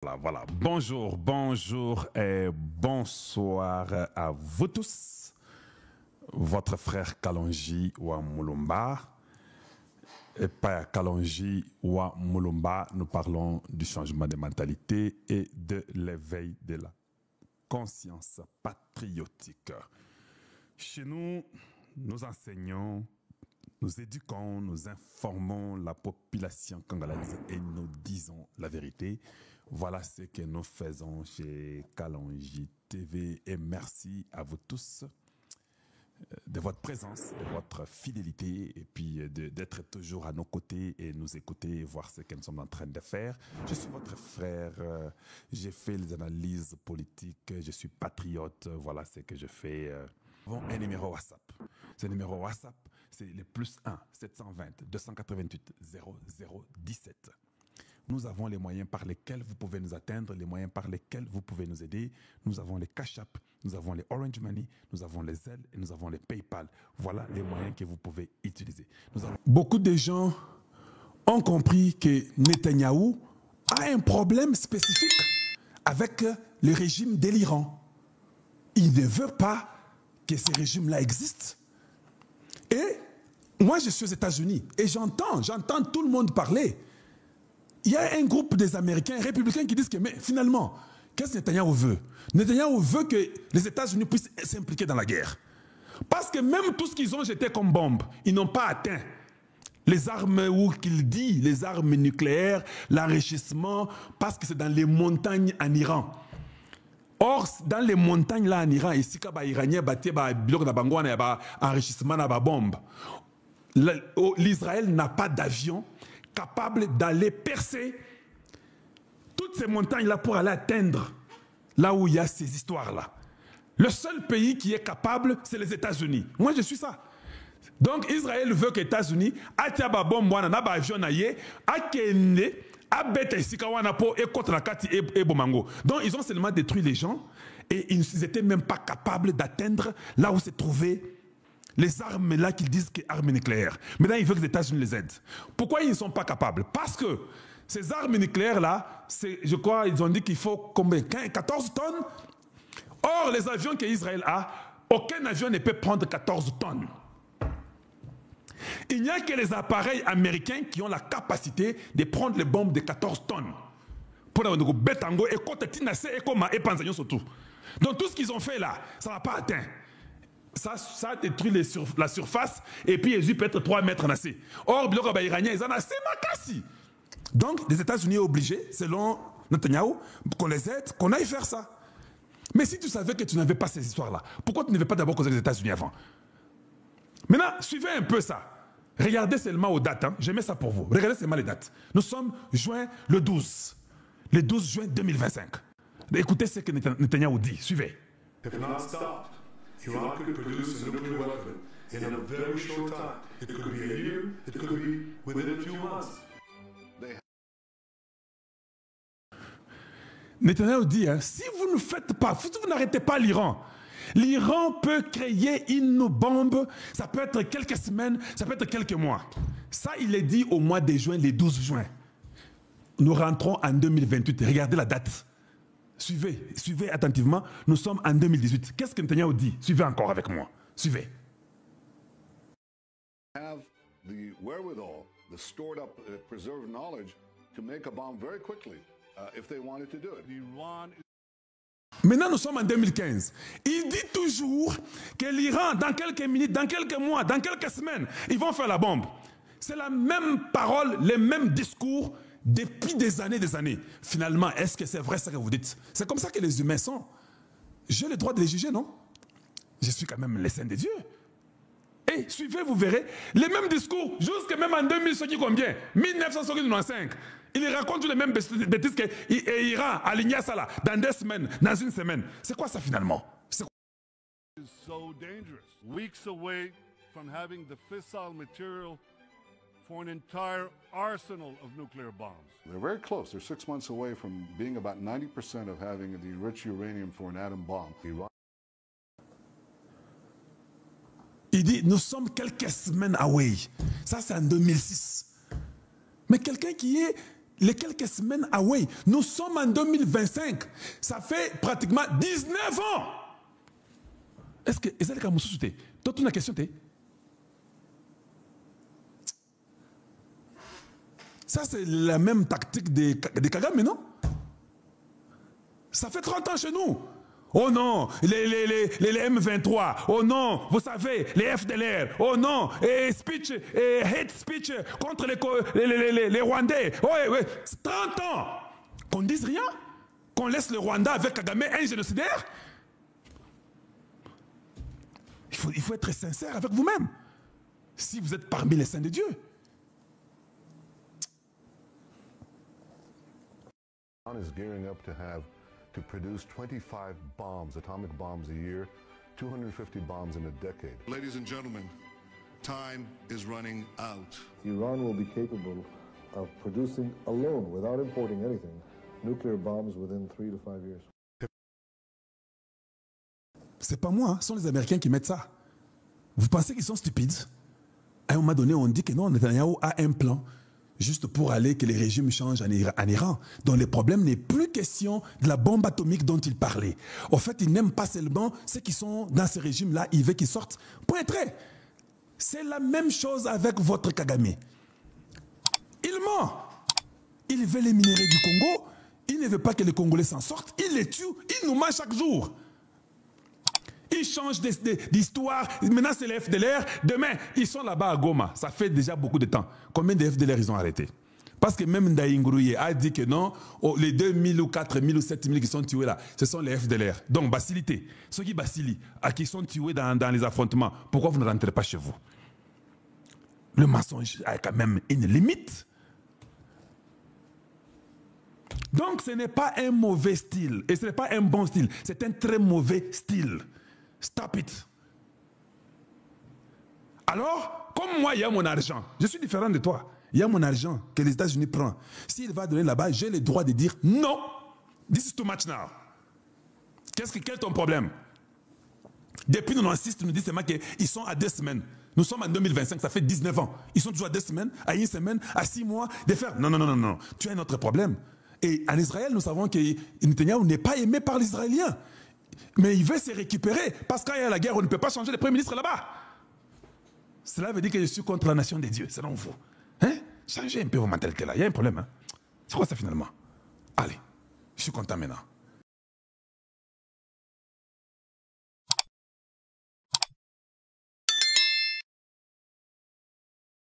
Voilà. Bonjour, bonjour et bonsoir à vous tous. Votre frère Kalonji Wa Mulumba. Et par Kalonji Wa Mulumba, nous parlons du changement de mentalité et de l'éveil de la conscience patriotique. Chez nous, nous enseignons, nous éduquons, nous informons la population congolaise et nous disons la vérité. Voilà ce que nous faisons chez Kalonji TV et merci à vous tous de votre présence, de votre fidélité et puis d'être toujours à nos côtés et nous écouter et voir ce que nous sommes en train de faire. Je suis votre frère, j'ai fait les analyses politiques, je suis patriote, voilà ce que je fais. Nous avons un numéro WhatsApp. Ce numéro WhatsApp, c'est le +1 720 288 0017. Nous avons les moyens par lesquels vous pouvez nous atteindre, les moyens par lesquels vous pouvez nous aider. Nous avons les Cash App, nous avons les Orange Money, nous avons les Zelle et nous avons les PayPal. Voilà les moyens que vous pouvez utiliser. Beaucoup de gens ont compris que Netanyahou a un problème spécifique avec le régime de l'Iran. Il ne veut pas que ce régime-là existe. Et moi, je suis aux États-Unis et j'entends tout le monde parler. Il y a un groupe des Américains républicains qui disent que mais finalement, qu'est-ce que Netanyahou veut? Netanyahou veut que les États-Unis puissent s'impliquer dans la guerre. Parce que même tout ce qu'ils ont jeté comme bombe, ils n'ont pas atteint les armes, ou qu'il dit, les armes nucléaires, l'enrichissement, parce que c'est dans les montagnes en Iran. Or, dans les montagnes là en Iran, ici, quand les Iraniens battent enrichissement de la bombe, l'Israël n'a pas d'avion capable d'aller percer toutes ces montagnes-là pour aller atteindre là où il y a ces histoires-là. Le seul pays qui est capable, c'est les États-Unis. Moi, je suis ça. Donc, Israël veut que les États-Unis aient un avion, donc, ils ont seulement détruit les gens et ils n'étaient même pas capables d'atteindre là où se trouvaient les armes là qu'ils disent que armes nucléaires. Maintenant, ils veulent que les États-Unis les aident. Pourquoi ils ne sont pas capables? Parce que ces armes nucléaires là, je crois ils ont dit qu'il faut combien? 14 tonnes. Or, les avions qu'Israël a, aucun avion ne peut prendre 14 tonnes. Il n'y a que les appareils américains qui ont la capacité de prendre les bombes de 14 tonnes. Pour nous betango et surtout. Donc tout ce qu'ils ont fait là, ça n'a pas atteint. Ça détruit la surface et puis Jésus peut être 3 mètres en assez. Or, les Iraniens, ils en ont assez makassi. Donc, les États-Unis sont obligés, selon Netanyahou, qu'on les aide, qu'on aille faire ça. Mais si tu savais que tu n'avais pas ces histoires-là, pourquoi tu ne veux pas d'abord causer les États-Unis avant? Maintenant, suivez un peu ça. Regardez seulement aux dates. Hein. Je mets ça pour vous. Regardez seulement les dates. Nous sommes juin le 12. Le 12 juin 2025. Écoutez ce que Netanyahou dit. Suivez. Iran could produce a nuclear weapon in a very short time. It could be a year, it could be within a few months. Netanyahou dit, hein, si vous ne faites pas, si vous n'arrêtez pas l'Iran, l'Iran peut créer une bombe, ça peut être quelques semaines, ça peut être quelques mois. Ça, il est dit au mois de juin, le 12 juin. Nous rentrons en 2028. Regardez la date. Suivez attentivement. Nous sommes en 2018. Qu'est-ce que Netanyahou dit? Suivez encore avec moi. Suivez. Have the wherewithal, the stored up, preserved knowledge to make a bomb very quickly if they wanted to do it. Maintenant, nous sommes en 2015. Il dit toujours que l'Iran, dans quelques minutes, dans quelques mois, dans quelques semaines, ils vont faire la bombe. C'est la même parole, les mêmes discours depuis des années. Finalement, est-ce que c'est vrai ce que vous dites? C'est comme ça que les humains sont. J'ai le droit de les juger, non? Je suis quand même le saint de Dieu. Et suivez, vous verrez, les mêmes discours, jusque même en 2000, ce qui combien? 1995. Il raconte les mêmes bêtises qu'Iran aligné à ça là, dans 2 semaines, dans 1 semaine. C'est quoi ça finalement? C'est quoi? It's so dangerous. Weeks away from having the fissile material for an entire arsenal of nuclear bombs. They're very close. They're 6 months away from being about 90% of having the enriched uranium for an atom bomb. Il dit, nous sommes quelques semaines away. Ça, c'est en 2006. Mais quelqu'un qui est les quelques semaines away. Nous sommes en 2025. Ça fait pratiquement 19 ans. Est-ce que c'est le cas de toute une question? Ça, c'est la même tactique des Kagame, non? Ça fait 30 ans chez nous. Oh non, les M23. Oh non, vous savez, les FDLR. Oh non, et speech, et hate speech contre les Rwandais. Oh, ouais. 30 ans. Qu'on ne dise rien? Qu'on laisse le Rwanda avec Kagame un génocidaire? Il faut être sincère avec vous-même. Si vous êtes parmi les saints de Dieu. Iran is gearing up to produce 25 bombs, atomic bombs a year, 250 bombs in a decade. Ladies and gentlemen, time is running out. Iran will be capable of producing alone, without importing anything, nuclear bombs within 3 to 5 years. C'est pas moi, ce sont les Américains qui mettent ça. Vous pensez qu'ils sont stupides? À un moment donné, on dit que non, Netanyahou a un plan juste pour aller que les régimes changent en Iran. Donc le problème n'est plus question de la bombe atomique dont il parlait. En fait, il n'aime pas seulement ceux qui sont dans ce régime-là, il veut qu'ils sortent. Point trait. C'est la même chose avec votre Kagame. Il ment. Il veut les minéraux du Congo. Il ne veut pas que les Congolais s'en sortent. Il les tue. Il nous ment chaque jour. Ils changent d'histoire. Maintenant, c'est les FDLR. Demain, ils sont là-bas à Goma. Ça fait déjà beaucoup de temps. Combien de FDLR ils ont arrêté? Parce que même Ndaye Ngourouye a dit que non, les 2000 ou 4000 ou 7000 qui sont tués là, ce sont les FDLR. Donc, Basilité. Ceux qui Basili, qui sont tués dans les affrontements, pourquoi vous ne rentrez pas chez vous? Le mensonge a quand même une limite. Donc, ce n'est pas un mauvais style. Et ce n'est pas un bon style. C'est un très mauvais style. Stop it. Alors, comme moi, il y a mon argent. Je suis différent de toi. Il y a mon argent que les États-Unis prennent. S'il va donner là-bas, j'ai le droit de dire non. This is too much now. Quel est ton problème? Depuis 1996, tu nous dis seulement qu'ils sont à 2 semaines. Nous sommes en 2025, ça fait 19 ans. Ils sont toujours à 2 semaines, à 1 semaine, à 6 mois de faire. Non. Tu as un autre problème. Et en Israël, nous savons que Netanyahou n'est pas aimé par les Israéliens. Mais il veut se récupérer. Parce qu'il y a la guerre, on ne peut pas changer le Premier ministre là-bas. Cela veut dire que je suis contre la nation des dieux, selon vous. Hein? Changez un peu vos mentalités là. Il y a un problème. Hein? C'est quoi ça finalement? Allez, je suis content maintenant.